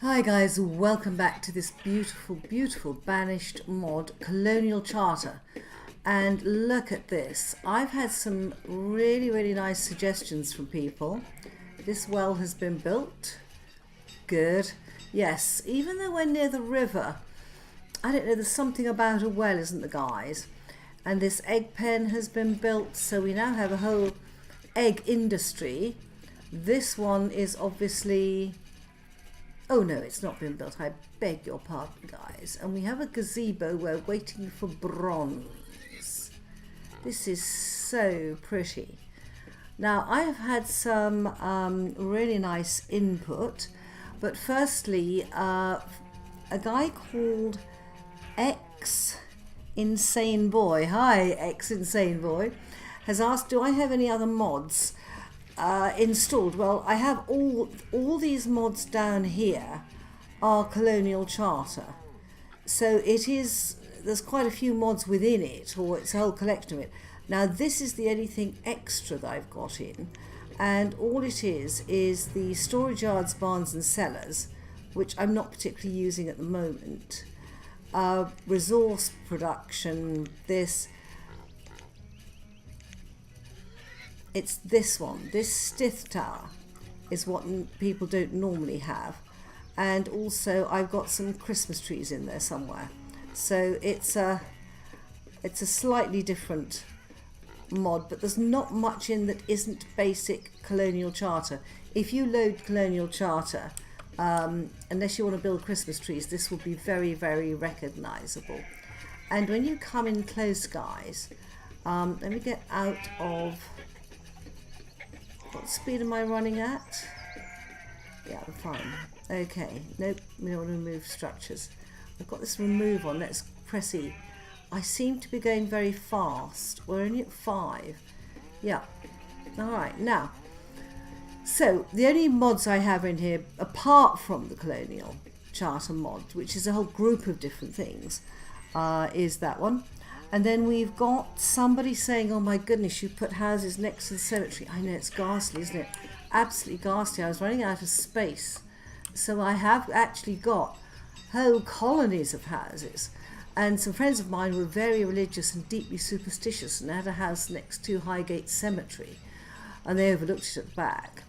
Hi guys, welcome back to this beautiful Banished mod Colonial Charter. And look at this. I've had some really nice suggestions from people. This well has been built. Good. Yes, even though we're near the river, I don't know, there's something about a well, isn't there, guys? And this egg pen has been built, so we now have a whole egg industry. This one is obviously... Oh no, it's not been built, I beg your pardon, guys. And we have a gazebo, we're waiting for bronze. This is so pretty. Now, I have had some really nice input, but firstly, a guy called X Insane Boy, hi X Insane Boy, has asked, do I have any other mods installed? Well, I have all these mods down here are Colonial Charter, so there's quite a few mods within it, or it's a whole collection of it. Now this is the only thing extra that I've got in, and all it is the storage yards, barns and cellars, which I'm not particularly using at the moment. Resource production, it's this one. This stith tower is what people don't normally have. And also I've got some Christmas trees in there somewhere. So it's a slightly different mod, but there's not much in that isn't basic Colonial Charter. If you load Colonial Charter, unless you want to build Christmas trees, this will be very recognizable. And when you come in close, guys, let me get out of... What speed am I running at? Yeah, I'm fine. Okay, nope, we don't want to remove structures. I've got this remove on, let's press E. I seem to be going very fast. We're only at 5. Yeah, alright, now. So, the only mods I have in here, apart from the Colonial Charter mod, which is a whole group of different things, is that one. And then we've got somebody saying, oh my goodness, you put houses next to the cemetery. I know, it's ghastly, isn't it? Absolutely ghastly. I was running out of space. So I have actually got whole colonies of houses. And some friends of mine were very religious and deeply superstitious and had a house next to Highgate Cemetery. And they overlooked it at the back.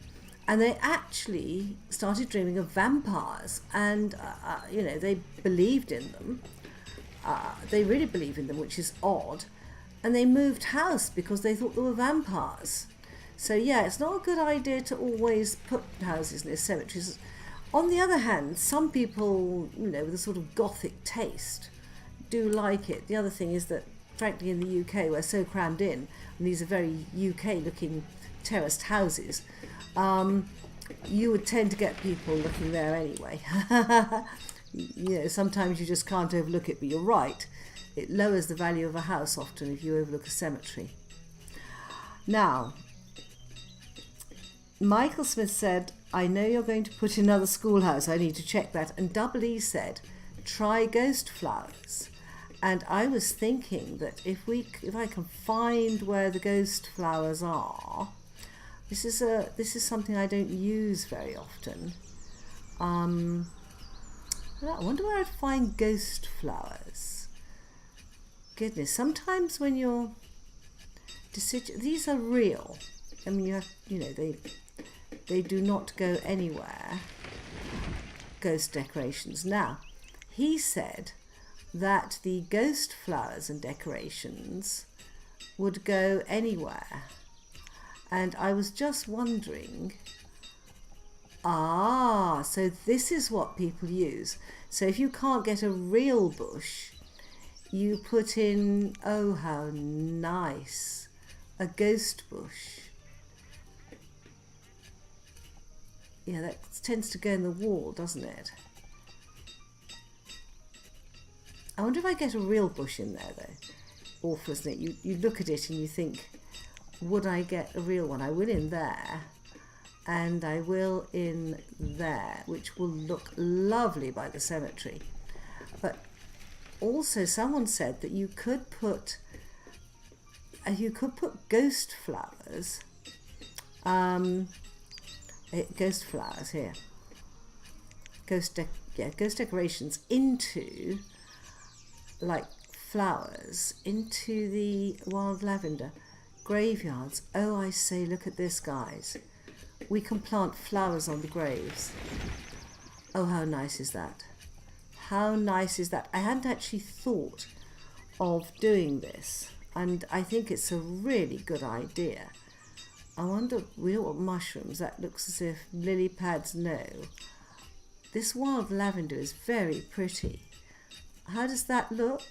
And they actually started dreaming of vampires. And, you know, they believed in them. They really believe in them, which is odd, and they moved house because they thought there were vampires. So yeah, it's not a good idea to always put houses near cemeteries. On the other hand, some people, you know, with a sort of gothic taste do like it. The other thing is that, frankly, in the UK we're so crammed in, and these are very UK looking terraced houses, you would tend to get people looking there anyway. You know, sometimes you just can't overlook it, but you're right. It lowers the value of a house often if you overlook a cemetery. Now, Michael Smith said, I know you're going to put in another schoolhouse. I need to check that. And Double E said, try ghost flowers. And I was thinking that if I can find where the ghost flowers are, this is something I don't use very often. I wonder where I'd find ghost flowers. Goodness, sometimes when you're these are real. I mean, they do not go anywhere. Ghost decorations. Now, he said that the ghost flowers and decorations would go anywhere. And I was just wondering... so this is what people use. So if you can't get a real bush, you put in, oh how nice, a ghost bush. Yeah, that tends to go in the wall, doesn't it? I wonder if I get a real bush in there though. Awful, isn't it? You look at it and you think, would I get a real one? I will in there. And I will in there, which will look lovely by the cemetery. But also someone said that you could put ghost flowers ghost flowers here. ghost decorations into, like flowers, into the wild lavender graveyards. Oh, I say, look at this, guys. We can plant flowers on the graves. Oh, how nice is that? How nice is that? I hadn't actually thought of doing this, and I think it's a really good idea. I wonder, we don't want mushrooms. That looks as if lily pads, no. This wild lavender is very pretty. How does that look?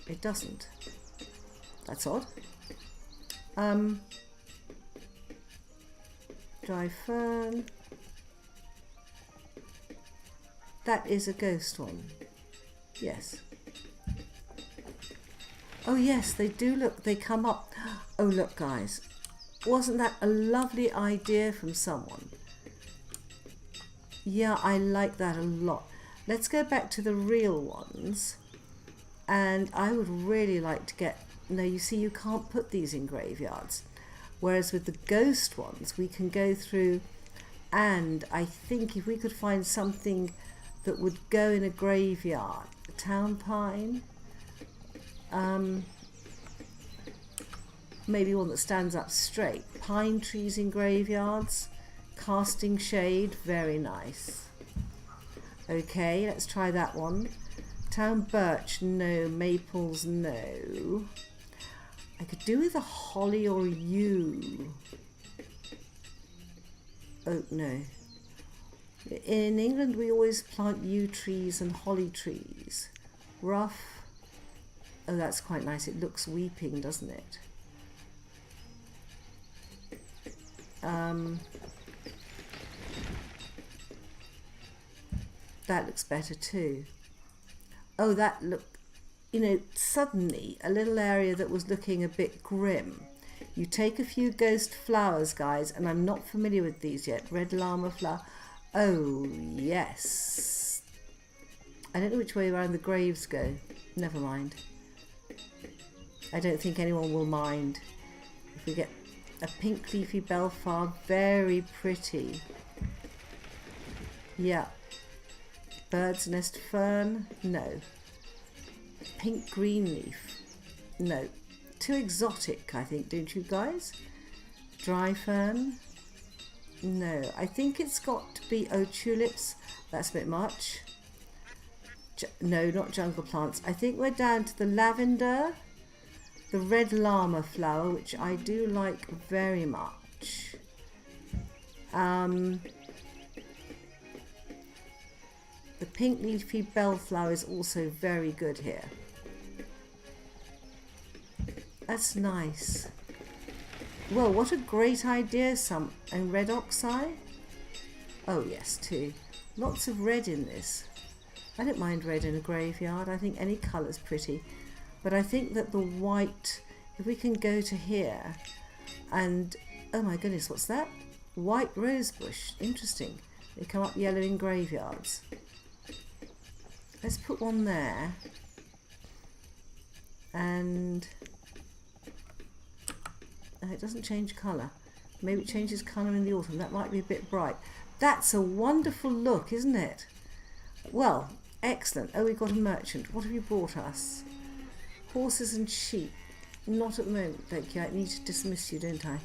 It doesn't. That's odd. Dry fern. That is a ghost one. Yes. Oh yes, they do look, they come up. Oh look, guys. Wasn't that a lovely idea from someone? Yeah, I like that a lot. Let's go back to the real ones. And I would really like to get... No, you see, you can't put these in graveyards. Whereas with the ghost ones, we can go through, and I think if we could find something that would go in a graveyard, town pine, maybe one that stands up straight, pine trees in graveyards, casting shade, very nice. Okay, let's try that one. Town birch, no. Maples, no. I could do with a holly or a yew. Oak, no. In England, we always plant yew trees and holly trees. Rough. Oh, that's quite nice. It looks weeping, doesn't it? That looks better too. Oh, that looked, you know, suddenly a little area that was looking a bit grim. You take a few ghost flowers, guys, and I'm not familiar with these yet. Red llama flower. Oh, yes. I don't know which way around the graves go. Never mind. I don't think anyone will mind if we get a pink leafy bellflower. Very pretty. Yeah. Bird's nest fern. No. Pink green leaf. No. Too exotic, I think, don't you guys? Dry fern. No. I think it's got to be... Oh, tulips. That's a bit much. No, not jungle plants. I think we're down to the lavender, the red llama flower, which I do like very much. The pink leafy bellflower is also very good here. That's nice. Well, what a great idea, and red oxeye? Oh yes, too. Lots of red in this. I don't mind red in a graveyard. I think any colour's pretty. But I think that the white, if we can go to here, and, oh my goodness, what's that? White rosebush. Interesting. They come up yellow in graveyards. Let's put one there. And it doesn't change colour. Maybe it changes colour in the autumn. That might be a bit bright. That's a wonderful look, isn't it? Well, excellent. Oh, we've got a merchant. What have you brought us? Horses and sheep. Not at the moment, thank you. I need to dismiss you, don't I?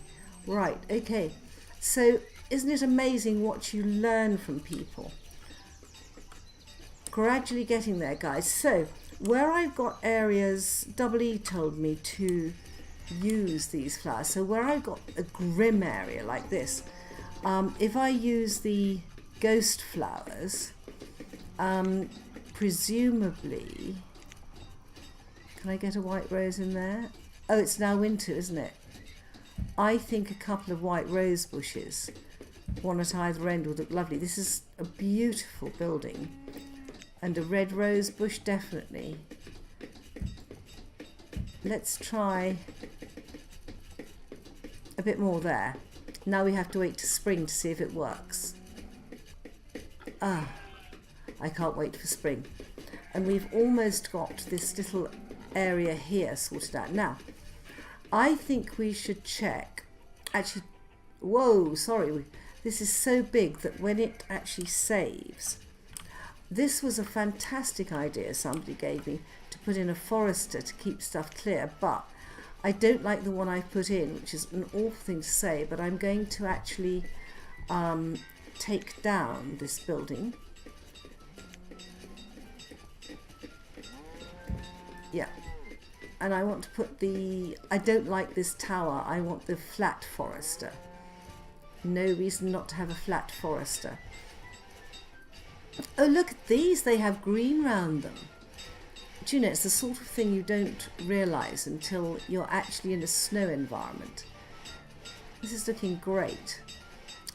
Right, okay. So, isn't it amazing what you learn from people? Gradually getting there, guys. So, where I've got areas, Double E told me to use these flowers. So, where I've got a grim area like this, if I use the ghost flowers, presumably, can I get a white rose in there? Oh, it's now winter, isn't it? I think a couple of white rose bushes, one at either end, would look lovely. This is a beautiful building. And a red rose bush, definitely. Let's try a bit more there. Now we have to wait to spring to see if it works. Ah, I can't wait for spring. And we've almost got this little area here sorted out. Now, I think we should check. Actually, whoa, sorry. this is so big that when it actually saves, this was a fantastic idea somebody gave me, to put in a forester to keep stuff clear, but I don't like the one I put in, which is an awful thing to say, but I'm going to actually take down this building. Yeah, and I want to put I don't like this tower, I want the flat forester. No reason not to have a flat forester. Oh, look at these, they have green round them. Do you know, it's the sort of thing you don't realise until you're actually in a snow environment. This is looking great.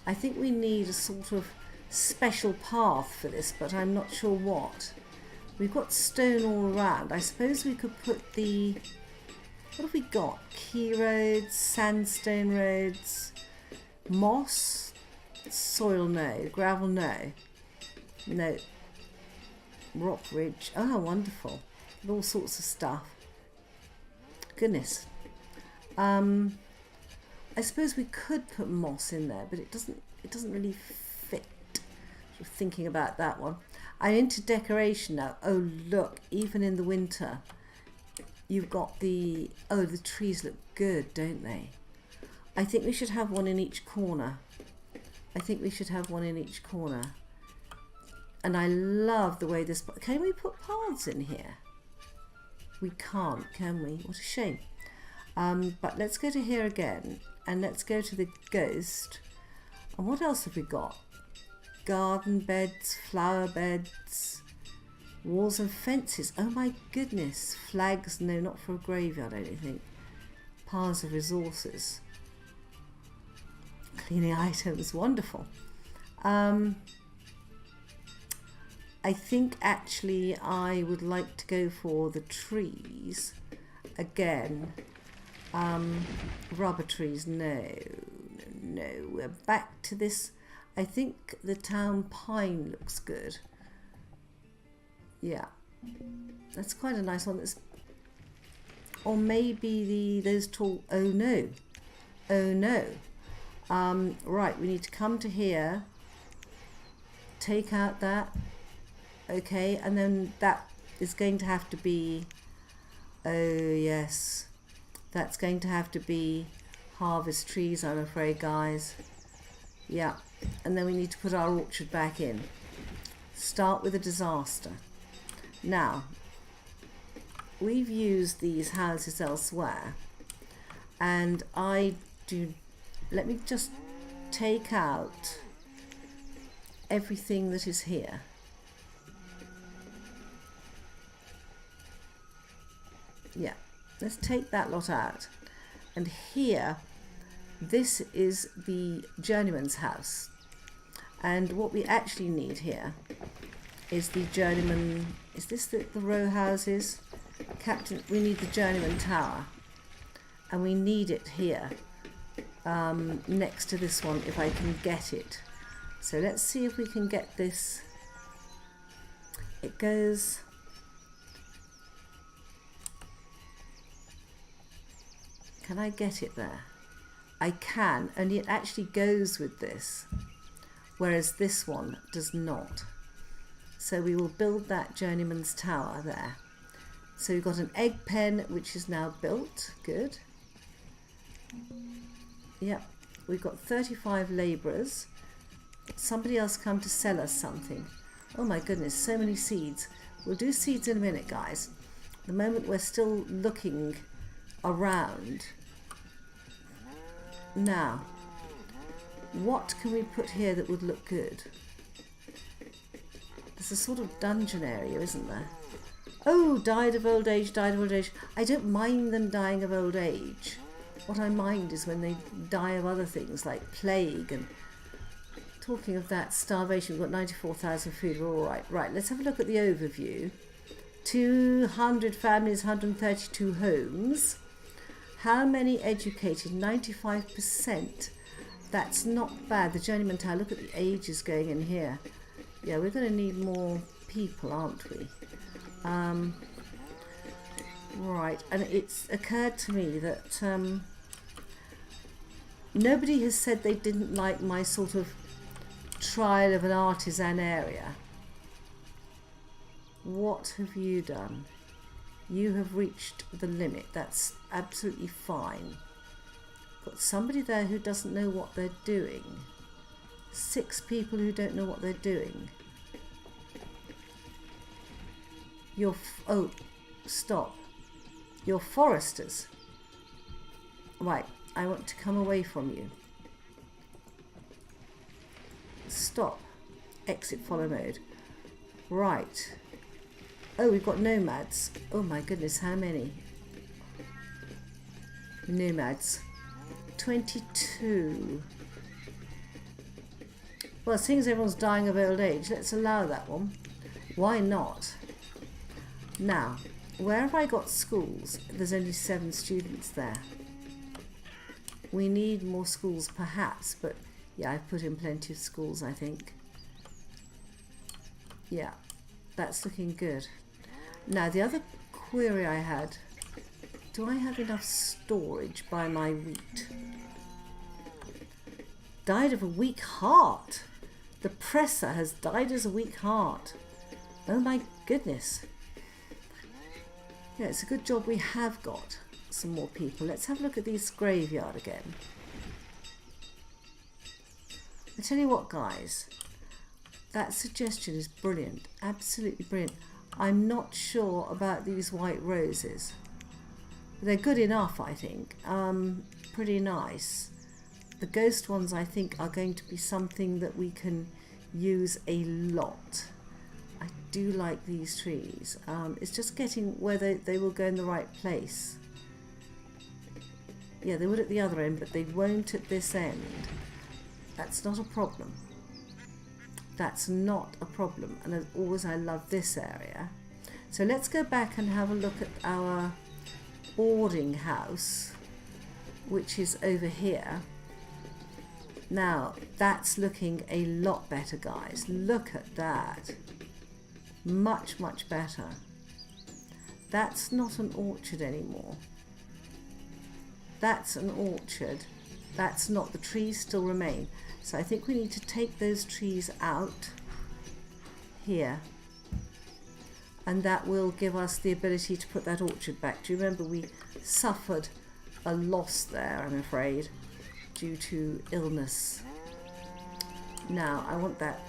I think we need a sort of special path for this, but I'm not sure what. We've got stone all around. I suppose we could put what have we got? Key roads, sandstone roads, moss, soil no, gravel no. No, rock ridge. Oh, wonderful. All sorts of stuff. Goodness. I suppose we could put moss in there, but it doesn't really fit. Sort of thinking about that one. I'm into decoration now. Oh, look, even in the winter, you've got the trees look good, don't they? I think we should have one in each corner. And I love the way this... Can we put paths in here? We can't, can we? What a shame. But let's go to here again. And let's go to the ghost. And what else have we got? Garden beds, flower beds, walls and fences. Oh my goodness. Flags. No, not for a graveyard, I don't think. Piles of resources. Cleaning items. Wonderful. I think actually I would like to go for the trees again. Rubber trees, no, we're back to this. I think the town pine looks good. Yeah, that's quite a nice one. Or maybe those tall, oh no. Right, we need to come to here, take out that. Okay, and then that is going to have to be, oh yes, that's going to have to be harvest trees, I'm afraid, guys. Yeah, and then we need to put our orchard back in. Start with a disaster. Now, we've used these houses elsewhere, and let me just take out everything that is here. Yeah, let's take that lot out. And here, this is the journeyman's house. And what we actually need here is the journeyman. Is this the row houses? Captain, we need the journeyman tower. And we need it here, next to this one, if I can get it. So let's see if we can get this. It goes... Can I get it there? I can, and it actually goes with this, whereas this one does not. So we will build that journeyman's tower there. So we've got an egg pen, which is now built. Good. Yep, we've got 35 labourers. Somebody else come to sell us something. Oh my goodness, so many seeds. We'll do seeds in a minute, guys. At the moment we're still looking around. Now, what can we put here that would look good? There's a sort of dungeon area, isn't there? Oh, died of old age, died of old age. I don't mind them dying of old age. What I mind is when they die of other things like plague. And talking of that, starvation, we've got 94,000 food, we're all right. Right, let's have a look at the overview. 200 families, 132 homes. How many educated? 95%. That's not bad. The journeyman tower, look at the ages going in here. Yeah, we're going to need more people, aren't we? Right, and it's occurred to me that Nobody has said they didn't like my sort of trial of an artisan area. What have you done? You have reached the limit. That's absolutely fine. Got somebody there who doesn't know what they're doing. 6 people who don't know what they're doing. Oh, stop. You're foresters. Right, I want to come away from you. Stop. Exit follow mode. Right. Oh, we've got nomads. Oh my goodness, how many? Nomads. 22. Well, seeing as everyone's dying of old age, let's allow that one. Why not? Now, where have I got schools? There's only 7 students there. We need more schools perhaps, but yeah, I've put in plenty of schools, I think. Yeah, that's looking good. Now, the other query I had, do I have enough storage by my wheat? Died of a weak heart. The presser has died as a weak heart. Oh my goodness. Yeah, it's a good job we have got some more people. Let's have a look at this graveyard again. I tell you what, guys, that suggestion is brilliant. Absolutely brilliant. I'm not sure about these white roses. They're good enough, I think. Pretty nice. The ghost ones, I think, are going to be something that we can use a lot. I do like these trees. It's just getting where they will go in the right place. Yeah, they would at the other end, but they won't at this end. That's not a problem. That's not a problem. And as always, I love this area. So let's go back and have a look at our boarding house, which is over here. Now, that's looking a lot better, guys. Look at that. Much, much better. That's not an orchard anymore. That's an orchard. That's not. The trees still remain. So I think we need to take those trees out here. And that will give us the ability to put that orchard back. Do you remember we suffered a loss there, I'm afraid, due to illness. Now, I want that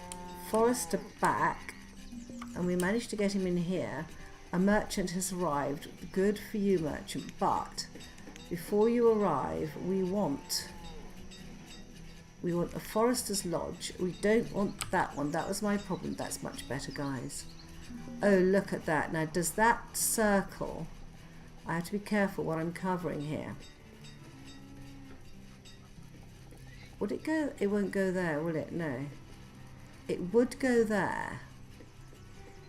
forester back. And we managed to get him in here. A merchant has arrived. Good for you, merchant. But before you arrive, we want a forester's lodge. We don't want that one. That was my problem. That's much better, guys. Oh, look at that. Now, does that circle... I have to be careful what I'm covering here. Would it go? It won't go there, will it? No. It would go there.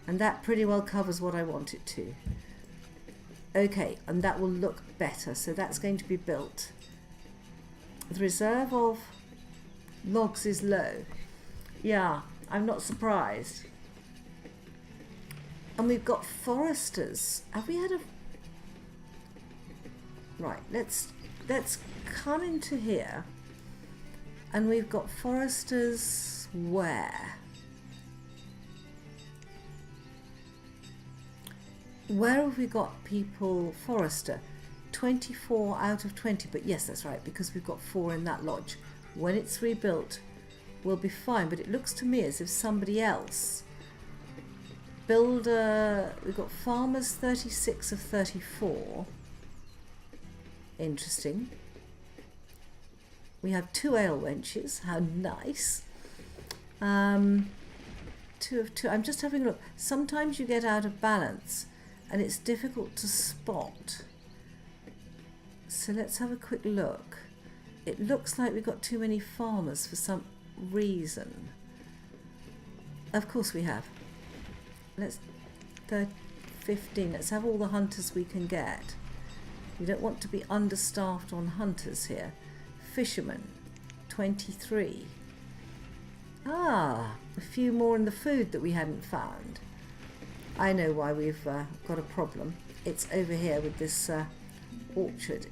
And that pretty well covers what I want it to. Okay, and that will look better. So that's going to be built. The reserve of logs is low. Yeah, I'm not surprised. And we've got foresters. Have we had a... Right, let's come into here. And we've got foresters where? Where have we got people forester? 24 out of 20, but yes, that's right, because we've got 4 in that lodge. When it's rebuilt, we'll be fine, but it looks to me as if somebody else... Builder, we've got farmers 36 of 34. Interesting. We have 2 ale wenches, how nice. 2 of 2, I'm just having a look. Sometimes you get out of balance and it's difficult to spot. So let's have a quick look. It looks like we've got too many farmers for some reason. Of course we have. Let's 15. Let's have all the hunters we can get. We don't want to be understaffed on hunters here. Fishermen, 23. Ah, a few more in the food that we hadn't found. I know why we've got a problem. It's over here with this orchard.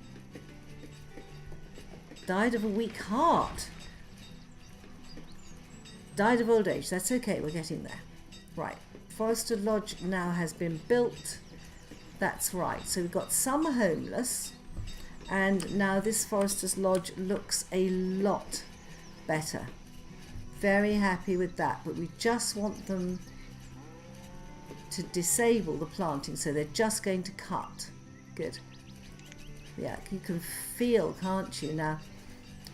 Died of a weak heart. Died of old age. That's okay, we're getting there. Right, Forester Lodge now has been built. That's right, so we've got some homeless, and now this Forester's Lodge looks a lot better. Very happy with that, but we just want them to disable the planting, so they're just going to cut. Good. Yeah, you can feel, can't you? Now,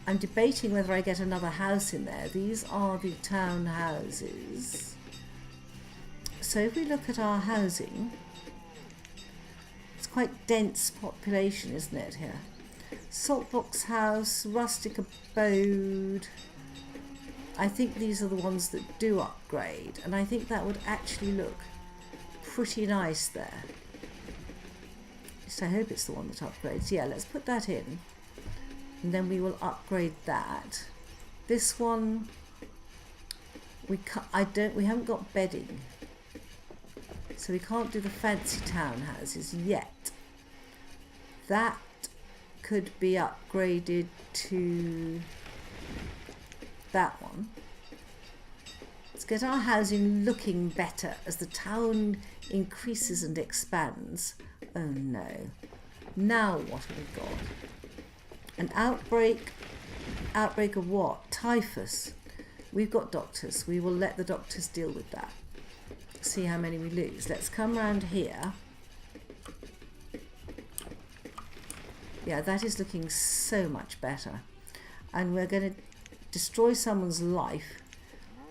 I'm debating whether I get another house in there. These are the town houses. So if we look at our housing, it's quite dense population, isn't it, here? Saltbox house, rustic abode. I think these are the ones that do upgrade, and I think that would actually look pretty nice there. At least I hope it's the one that upgrades. Yeah, let's put that in, and then we will upgrade that. This one, we haven't got bedding, so we can't do the fancy townhouses yet. That could be upgraded to that one. Let's get our housing looking better as the town increases and expands. Oh no. Now what have we got? An outbreak. Outbreak of what? Typhus. We've got doctors. We will let the doctors deal with that. See how many we lose. Let's come round here. Yeah, that is looking so much better. And we're going to destroy someone's life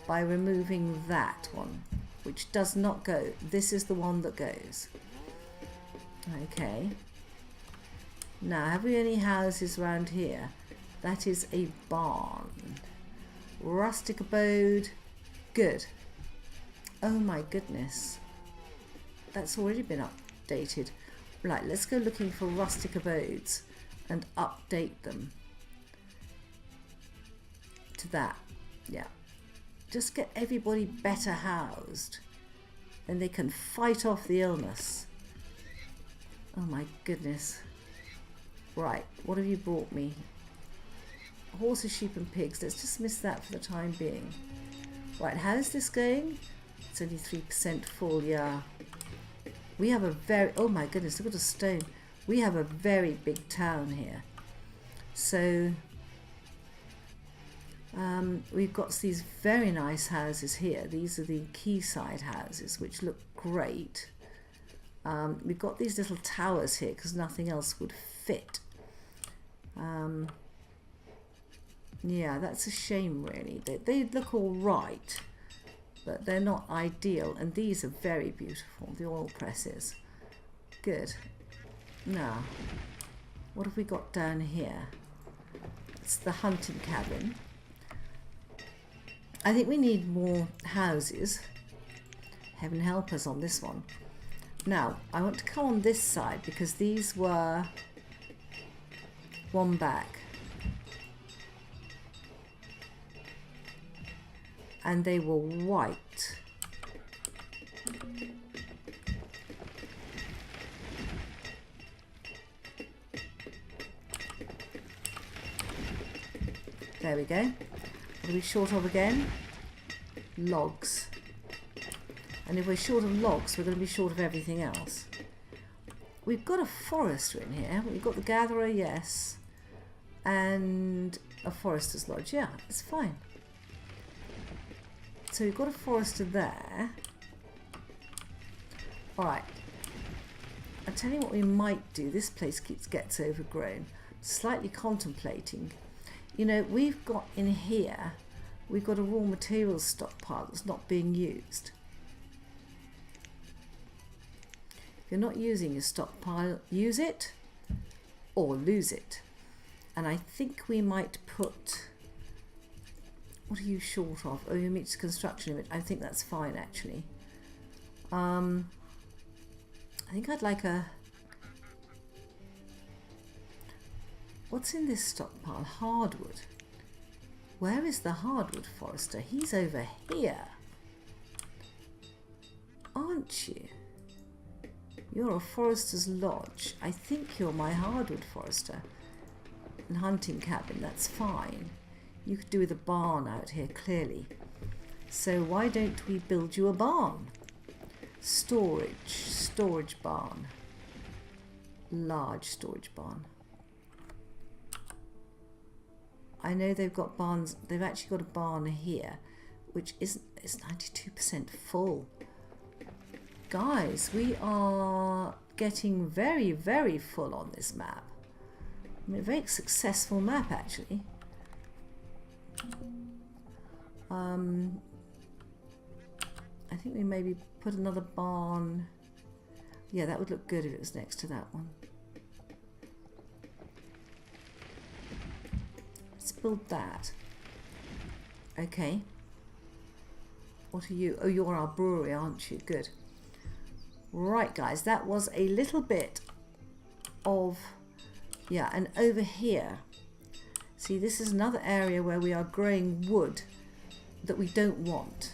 by removing that one, which does not go. This is the one that goes. Okay. Now, have we any houses around here? That is a barn. Rustic abode. Good. Oh my goodness. That's already been updated. Right, let's go looking for rustic abodes and update them to that. Yeah. Just get everybody better housed, and they can fight off the illness. Oh my goodness. Right, what have you brought me? Horses, sheep and pigs. Let's dismiss that for the time being. Right, how's this going? It's only 3% full, yeah. We have a very, oh my goodness, look at the stone. We have a very big town here. So we've got these very nice houses here. These are the quayside houses, which look great. We've got these little towers here because nothing else would fit. Yeah, that's a shame really. They look all right, but they're not ideal, and these are very beautiful, the oil presses. Good. Now, what have we got down here? It's the hunting cabin. I think we need more houses. Heaven help us on this one. Now, I want to come on this side because these were one back. And they were white. There we go. What are we short of again? Logs. And if we're short of logs, we're going to be short of everything else. We've got a forester in here. We've got the gatherer, yes. And a forester's lodge. Yeah, it's fine. So we've got a forester there. Alright. I'll tell you what we might do. This place gets overgrown. Slightly contemplating. You know, we've got in here, we've got a raw materials stockpile that's not being used. If you're not using your stockpile, use it or lose it. And I think we might put... What are you short of? Oh, you meet construction limit. I think that's fine, actually. I think I'd like a... What's in this stockpile? Hardwood. Where is the hardwood forester? He's over here. Aren't you? You're a forester's lodge. I think you're my hardwood forester. and hunting cabin, that's fine. You could do with a barn out here, clearly. So why don't we build you a barn? Storage barn. Large storage barn. I know they've got barns, they've actually got a barn here, which is 92% full. Guys, we are getting very, very full on this map. I mean, a very successful map, actually. I think we maybe put another barn. Yeah, that would look good if it was next to that one. Let's build that. Okay. What are you? Oh, you're our brewery, aren't you? Good. Right, guys, that was a little bit of... Yeah, and over here, see, this is another area where we are growing wood that we don't want.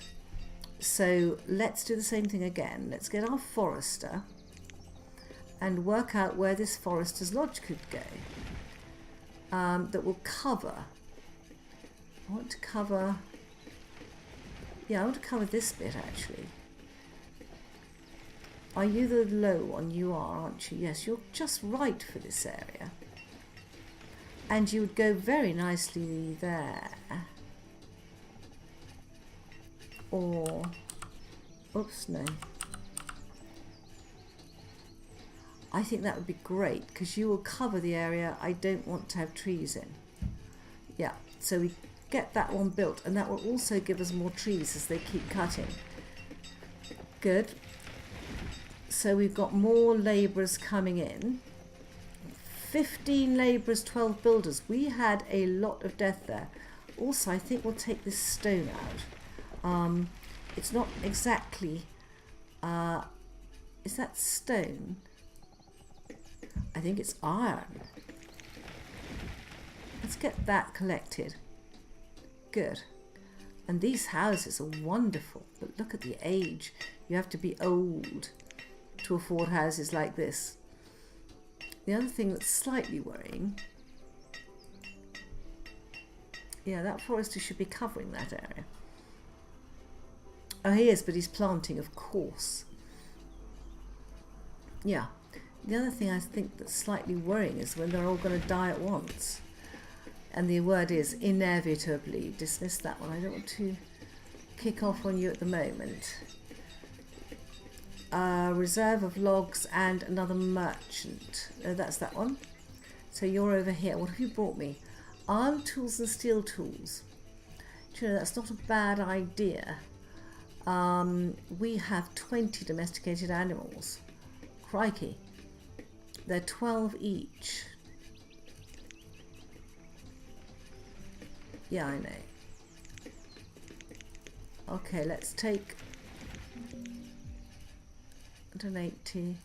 So let's do the same thing again. Let's get our forester and work out where this forester's lodge could go. That will cover. I want to cover... Yeah, I want to cover this bit, actually. Are you the low one? You are, aren't you? Yes, you're just right for this area. And you would go very nicely there. Or... Oops, no. I think that would be great, because you will cover the area I don't want to have trees in. Yeah, so we get that one built, and that will also give us more trees as they keep cutting. Good. So we've got more labourers coming in. 15 labourers, 12 builders. We had a lot of death there. Also, I think we'll take this stone out. It's not exactly... is that stone? I think it's iron. Let's get that collected. Good. And these houses are wonderful, but look at the age. You have to be old to afford houses like this. The other thing that's slightly worrying... Yeah, that forester should be covering that area. Oh, he is, but he's planting, of course. Yeah. The other thing I think that's slightly worrying is when they're all going to die at once. And the word is inevitably. Dismiss that one. I don't want to kick off on you at the moment. Reserve of logs and another merchant. That's that one. So you're over here. What have you brought me? Armed tools and steel tools. Do you know, that's not a bad idea. We have 20 domesticated animals. Crikey. They're 12 each. Yeah, I know. Okay, let's take 180,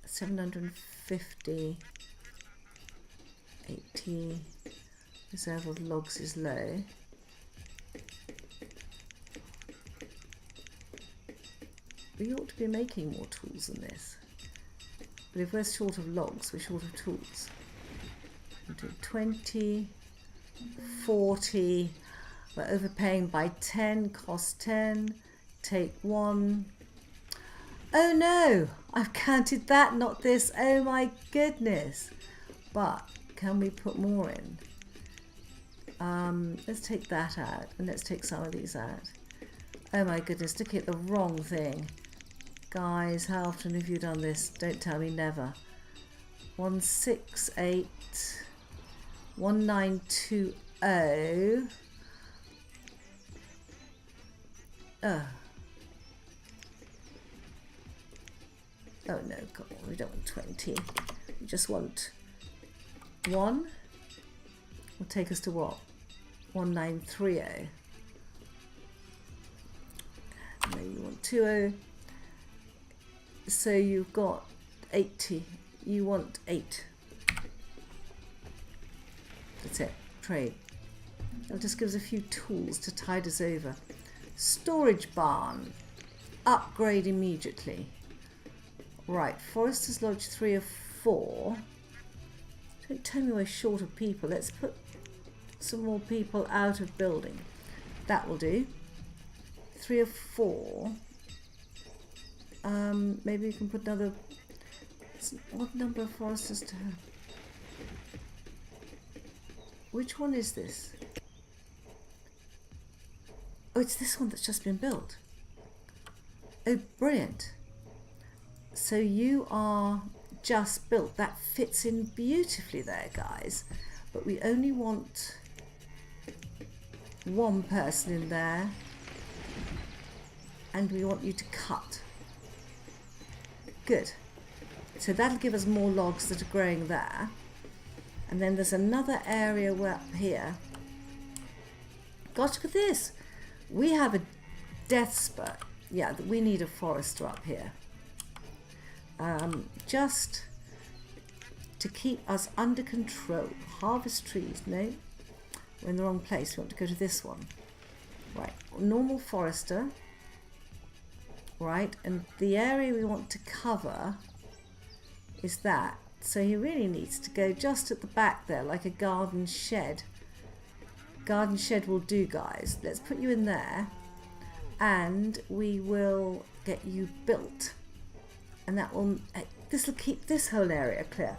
750, 80. Reserve of logs is low. We ought to be making more tools than this. But if we're short of logs, we're short of tools. We'll do 20, 40. We're overpaying by 10, cost 10, take 1. Oh no! I've counted that, not this. Oh my goodness. But can we put more in? Let's take that out, and let's take some of these out. Oh my goodness, looking at the wrong thing. Guys, how often have you done this? Don't tell me never. 168, 1920. Oh. Oh no, come on, we don't want 20. We just want 1. Will take us to what? 1930. No, you want 20. So you've got 80. You want 8. That's it. Trade. That just gives a few tools to tide us over. Storage barn. Upgrade immediately. Right. Forester's Lodge 3 of 4. Don't tell me we're short of people. Let's put some more people out of building. That will do. 3 or 4. Maybe we can put another... What number of foresters to have? Which one is this? Oh, it's this one that's just been built. Oh, brilliant. So you are just built. That fits in beautifully there, guys. But we only want one person in there. And we want you to cut. Good. So that'll give us more logs that are growing there. And then there's another area up here. Gosh, look at this. We have a death spurt. Yeah, we need a forester up here. Just to keep us under control. Harvest trees. No, we're in the wrong place. We want to go to this one. Right, normal forester. Right, and the area we want to cover is that. So he really needs to go just at the back there, like a garden shed. Garden shed will do, guys. Let's put you in there, and we will get you built. And that will, this will keep this whole area clear.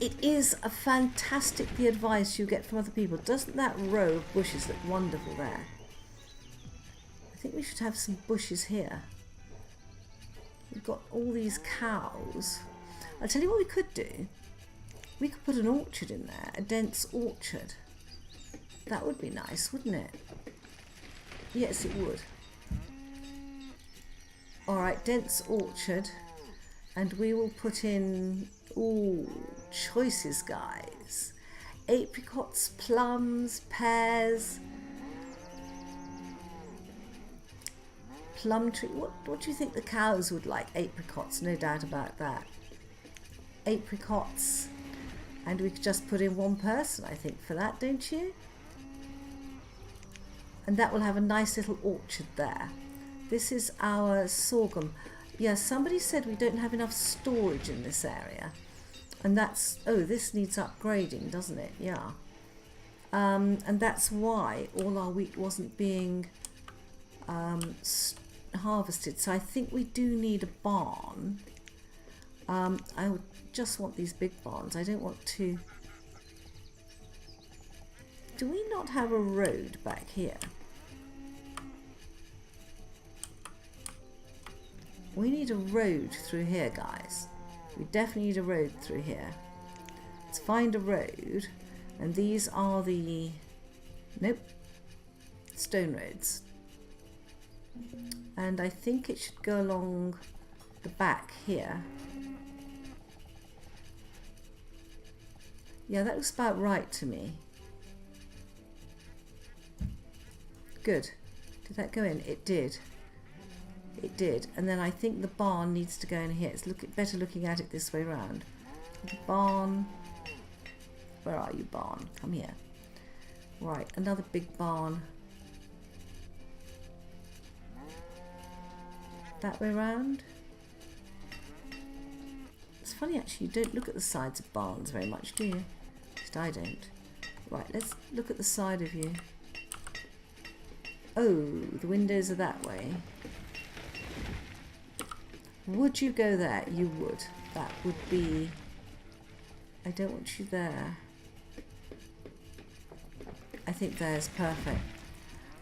It is a fantastic, the advice you get from other people. Doesn't that row of bushes look wonderful there? I think we should have some bushes here. We've got all these cows. I'll tell you what we could do. We could put an orchard in there, a dense orchard. That would be nice, wouldn't it? Yes, it would. Alright, dense orchard. And we will put in, ooh, choices, guys. Apricots, plums, pears. Plum tree. What do you think the cows would like? Apricots, no doubt about that. Apricots. And we could just put in one person, I think, for that, don't you? And that will have a nice little orchard there. This is our sorghum. Yeah, somebody said we don't have enough storage in this area. And that's, oh, this needs upgrading, doesn't it? Yeah. And that's why all our wheat wasn't being harvested. So I think we do need a barn. I would just want these big barns. I don't want to... Do we not have a road back here? We need a road through here, guys. We definitely need a road through here. Let's find a road. And these are the... Nope. Stone roads. And I think it should go along the back here. Yeah, that looks about right to me. Good. Did that go in? It did. It did. And then I think the barn needs to go in here. It's better looking at it this way round. The barn. Where are you, barn? Come here. Right, another big barn. That way round. It's funny actually, you don't look at the sides of barns very much, do you? At least I don't. Right, let's look at the side of you. Oh, the windows are that way. Would you go there? You would. That would be... I don't want you there. I think there's perfect.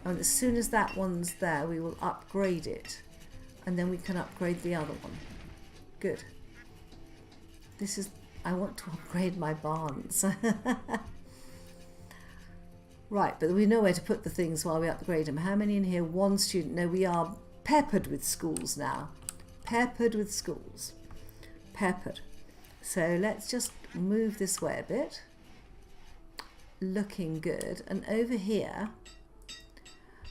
And as soon as that one's there, we will upgrade it. And then we can upgrade the other one. Good. This is... I want to upgrade my barns. Right, but we know where to put the things while we upgrade them. How many in here? One student. No, we are peppered with schools now. Peppered with schools. Peppered. So let's just move this way a bit. Looking good. And over here,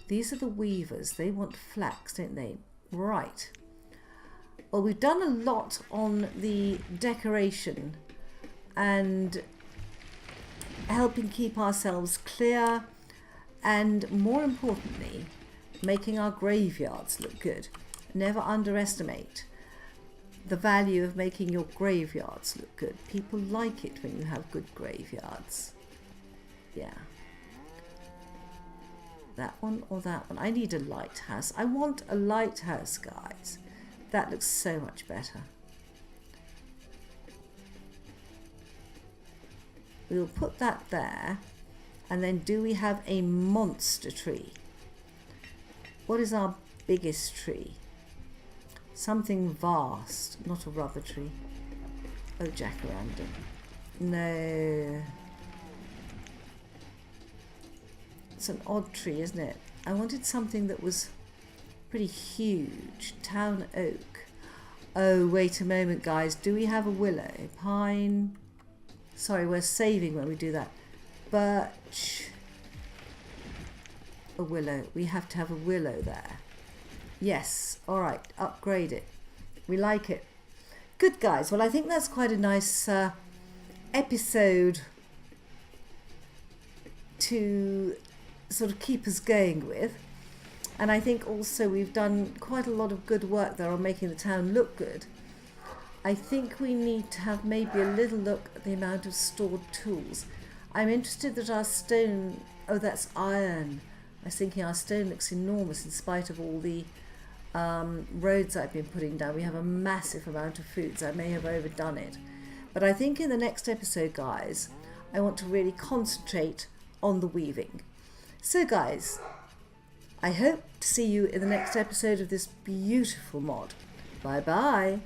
these are the weavers. They want flax, don't they? Right. Well, we've done a lot on the decoration and helping keep ourselves clear, and more importantly, making our graveyards look good. Never underestimate the value of making your graveyards look good. People like it when you have good graveyards. Yeah. That one or that one? I need a lighthouse. I want a lighthouse, guys. That looks so much better. We'll put that there. And then do we have a monster tree? What is our biggest tree? Something vast, not a rubber tree. Oh, jacaranda. No. It's an odd tree, isn't it? I wanted something that was pretty huge. Town oak. Oh, wait a moment, guys. Do we have a willow? Pine. Sorry, we're saving when we do that. Birch. A willow. We have to have a willow there. Yes. All right. Upgrade it. We like it. Good, guys. Well, I think that's quite a nice episode to sort of keep us going with. And I think also we've done quite a lot of good work there on making the town look good. I think we need to have maybe a little look at the amount of stored tools. I'm interested that our stone... Oh, that's iron. I was thinking our stone looks enormous in spite of all the roads I've been putting down. We have a massive amount of foods. I may have overdone it. But I think in the next episode, guys, I want to really concentrate on the weaving. So, guys, I hope to see you in the next episode of this beautiful mod. Bye-bye.